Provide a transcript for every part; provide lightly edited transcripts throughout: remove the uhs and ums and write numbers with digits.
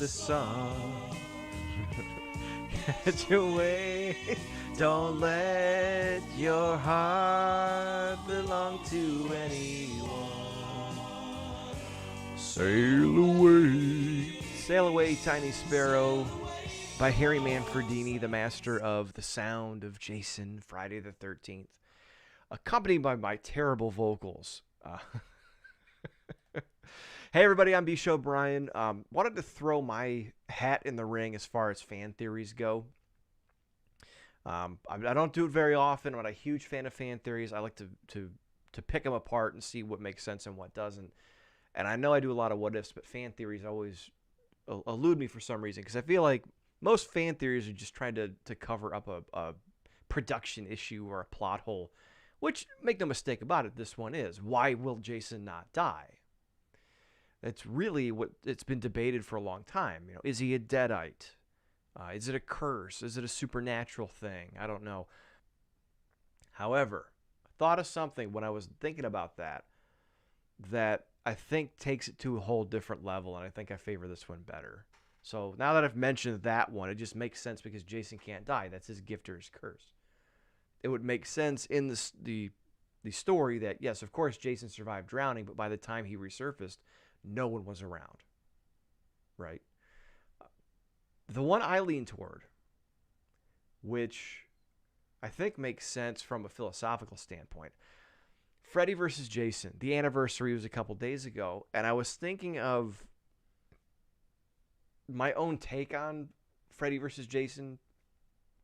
the sun. Get away. Don't let your heart belong to anyone. Sail away. Sail away, tiny sparrow. By Harry Manfredini, the master of The Sound of Jason, Friday the 13th. Accompanied by my terrible vocals. Hey everybody, I'm B-Show Brian. Wanted to throw my hat in the ring as far as fan theories go. I don't do it very often. I'm not a huge fan of fan theories. I like to pick them apart and see what makes sense and what doesn't. And I know I do a lot of what ifs, but fan theories always elude me for some reason because I feel like most fan theories are just trying to cover up a production issue or a plot hole, which, make no mistake about it, this one is. Why will Jason not die? It's really what it's been debated for a long time. You know, is he a deadite? Is it a curse? Is it a supernatural thing? I don't know. However, I thought of something when I was thinking about that I think takes it to a whole different level, and I think I favor this one better. So now that I've mentioned that one, it just makes sense because Jason can't die. That's his gift or his curse. It would make sense in the story that, yes, of course, Jason survived drowning, but by the time he resurfaced, no one was around. Right? The one I lean toward, which I think makes sense from a philosophical standpoint, Freddy versus Jason. The anniversary was a couple days ago, and I was thinking of my own take on Freddy versus Jason.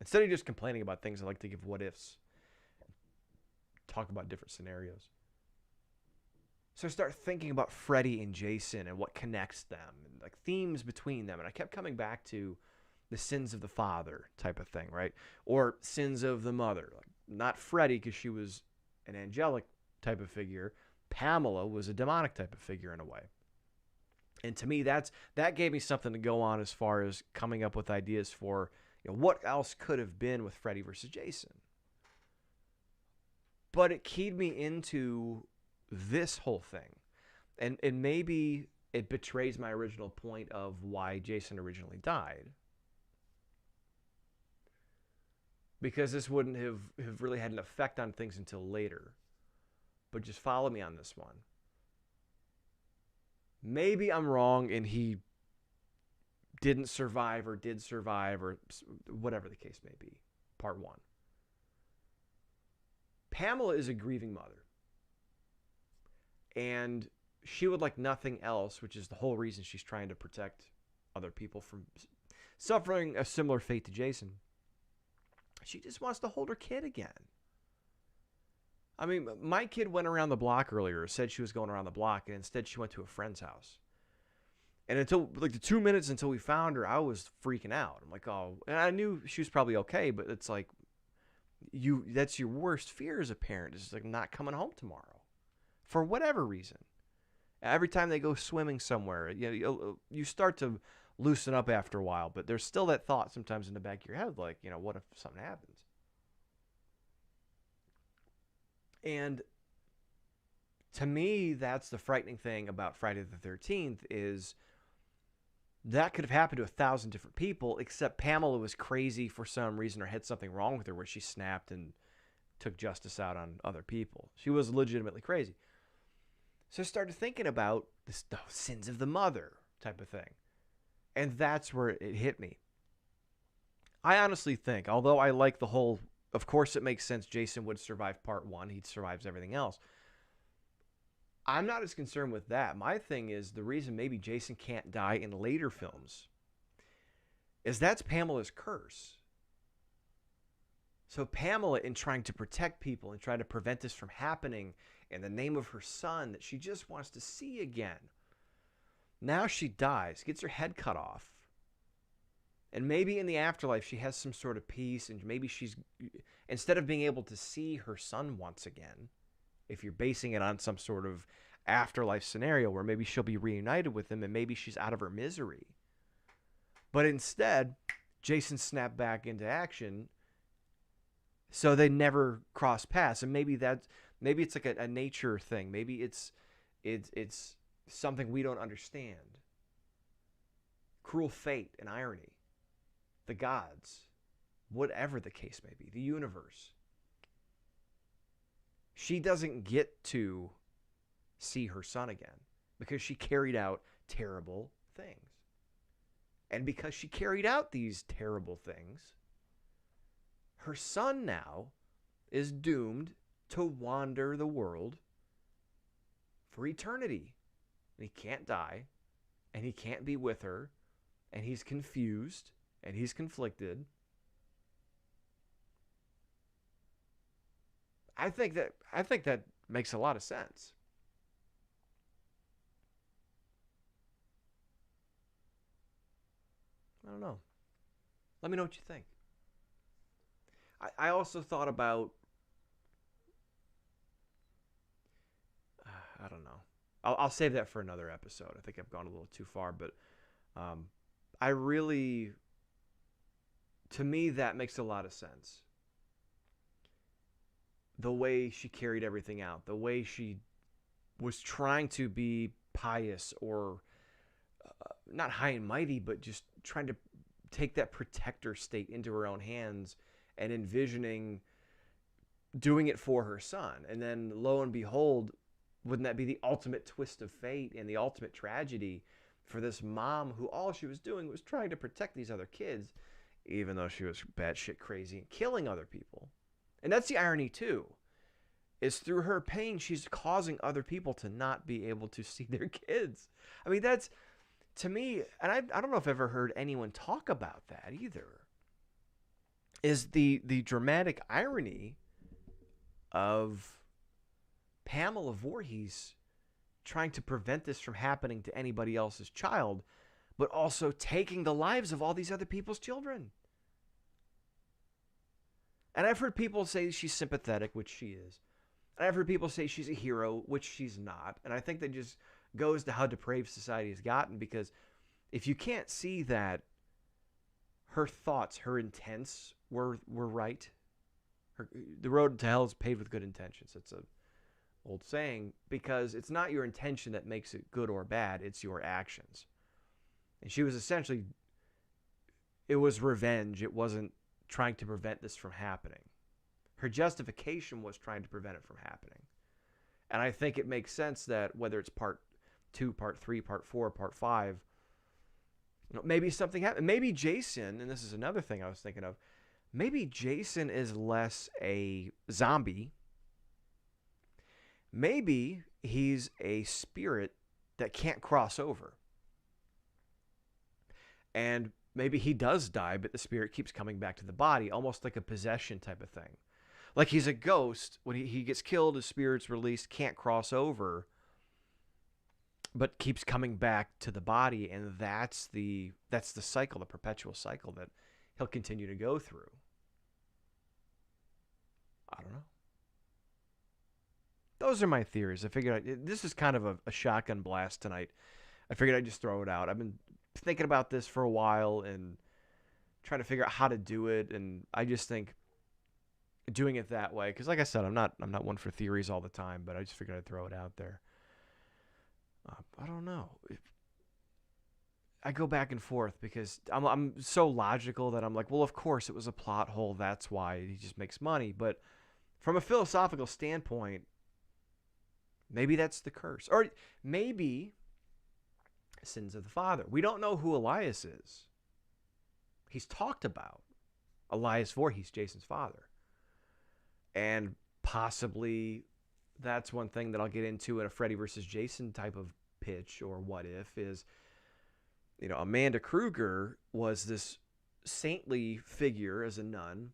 Instead of just complaining about things, I like to give what ifs, talk about different scenarios. So I start thinking about Freddy and Jason and what connects them, and like themes between them. And I kept coming back to the sins of the father type of thing, right? Or sins of the mother. Like, not Freddy because she was an angelic type of figure. Pamela was a demonic type of figure in a way. And to me, that gave me something to go on as far as coming up with ideas for, you know, what else could have been with Freddy versus Jason. But it keyed me into this whole thing. And maybe it betrays my original point of why Jason originally died. Because this wouldn't have really had an effect on things until later. But just follow me on this one. Maybe I'm wrong and he didn't survive or did survive or whatever the case may be. Part one. Pamela is a grieving mother. And she would like nothing else, which is the whole reason she's trying to protect other people from suffering a similar fate to Jason. She just wants to hold her kid again. I mean, my kid went around the block earlier, said she was going around the block, and instead she went to a friend's house. And until, like, the 2 minutes until we found her, I was freaking out. I'm like, oh, and I knew she was probably okay, but it's like, that's your worst fear as a parent, is like not coming home tomorrow. For whatever reason. Every time they go swimming somewhere, you start to loosen up after a while, but there's still that thought sometimes in the back of your head, like, you know, what if something happens? And to me, that's the frightening thing about Friday the 13th is that could have happened to 1,000 different people, except Pamela was crazy for some reason or had something wrong with her where she snapped and took justice out on other people. She was legitimately crazy. So I started thinking about the sins of the mother type of thing. And that's where it hit me. I honestly think, although I like the whole, of course it makes sense Jason would survive part one. He survives everything else. I'm not as concerned with that. My thing is the reason maybe Jason can't die in later films is that's Pamela's curse. So Pamela, in trying to protect people and try to prevent this from happening in the name of her son that she just wants to see again, now she dies, gets her head cut off. And maybe in the afterlife she has some sort of peace, and maybe she's, instead of being able to see her son once again, if you're basing it on some sort of afterlife scenario where maybe she'll be reunited with him and maybe she's out of her misery. But instead, Jason snapped back into action, so they never cross paths. And maybe it's like a nature thing. Maybe it's something we don't understand. cruel fate and irony, the gods, whatever the case may be, the universe. She doesn't get to see her son again because she carried out terrible things. And because she carried out these terrible things, her son now is doomed to wander the world for eternity. And he can't die, and he can't be with her, and he's confused, and he's conflicted. I think that makes a lot of sense. I don't know. Let me know what you think. I also thought about, I don't know. I'll save that for another episode. I think I've gone a little too far, but I really, to me, that makes a lot of sense. The way she carried everything out, the way she was trying to be pious or not high and mighty, but just trying to take that protector state into her own hands and envisioning doing it for her son. And then lo and behold, wouldn't that be the ultimate twist of fate and the ultimate tragedy for this mom who all she was doing was trying to protect these other kids, even though she was batshit crazy and killing other people. And that's the irony too, is through her pain, she's causing other people to not be able to see their kids. I mean, that's, to me, and I don't know if I've ever heard anyone talk about that either, is the dramatic irony of Pamela Voorhees trying to prevent this from happening to anybody else's child, but also taking the lives of all these other people's children. And I've heard people say she's sympathetic, which she is. And I've heard people say she's a hero, which she's not. And I think that just goes to how depraved society has gotten, because if you can't see that her thoughts, her intents were right, the road to hell is paved with good intentions. It's a old saying, because it's not your intention that makes it good or bad, it's your actions. And she was essentially, it was revenge. It wasn't trying to prevent this from happening. Her justification was trying to prevent it from happening. And I think it makes sense that whether it's part 2, part 3, part 4, part 5, maybe something happened. Maybe Jason, and this is another thing I was thinking of, maybe Jason is less a zombie. Maybe he's a spirit that can't cross over. And maybe he does die, but the spirit keeps coming back to the body, almost like a possession type of thing. Like he's a ghost. When he gets killed, his spirit's released, can't cross over, but keeps coming back to the body, and that's the cycle, the perpetual cycle that he'll continue to go through. I don't know. Those are my theories. I figured this is kind of a shotgun blast tonight. I figured I'd just throw it out. I've been thinking about this for a while and trying to figure out how to do it, and I just think doing it that way, because like I said, I'm not one for theories all the time, but I just figured I'd throw it out there. I don't know. I go back and forth because I'm so logical that I'm like, well, of course it was a plot hole. That's why he just makes money. But from a philosophical standpoint, maybe that's the curse. Or maybe sins of the father. We don't know who Elias is. He's talked about Elias Voorhees, Jason's father. And possibly that's one thing that I'll get into in a Freddy versus Jason type of pitch or what if is, Amanda Kruger was this saintly figure as a nun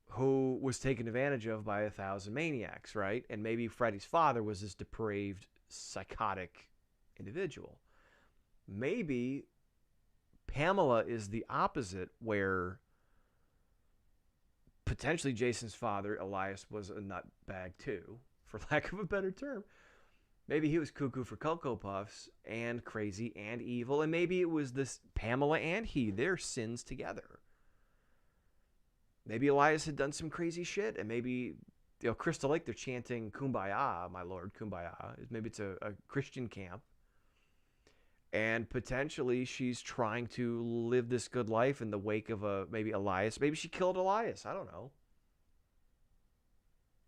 who was taken advantage of by 1,000 maniacs, right? And maybe Freddy's father was this depraved, psychotic individual. Maybe Pamela is the opposite, where potentially Jason's father, Elias, was a nutbag too, for lack of a better term. Maybe he was cuckoo for Cocoa Puffs and crazy and evil, and maybe it was this Pamela and he, their sins together. Maybe Elias had done some crazy shit, and maybe, Crystal Lake, they're chanting Kumbaya, my lord, Kumbaya. Maybe it's a Christian camp. And potentially she's trying to live this good life in the wake of maybe Elias. Maybe she killed Elias. I don't know.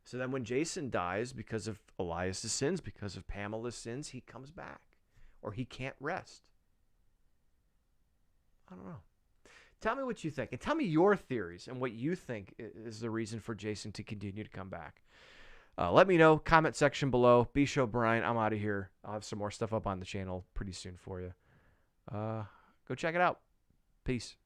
So then when Jason dies because of Elias' sins, because of Pamela's sins, he comes back. Or he can't rest. I don't know. Tell me what you think. And tell me your theories and what you think is the reason for Jason to continue to come back. Let me know. Comment section below. B Show Brian. I'm out of here. I'll have some more stuff up on the channel pretty soon for you. Go check it out. Peace.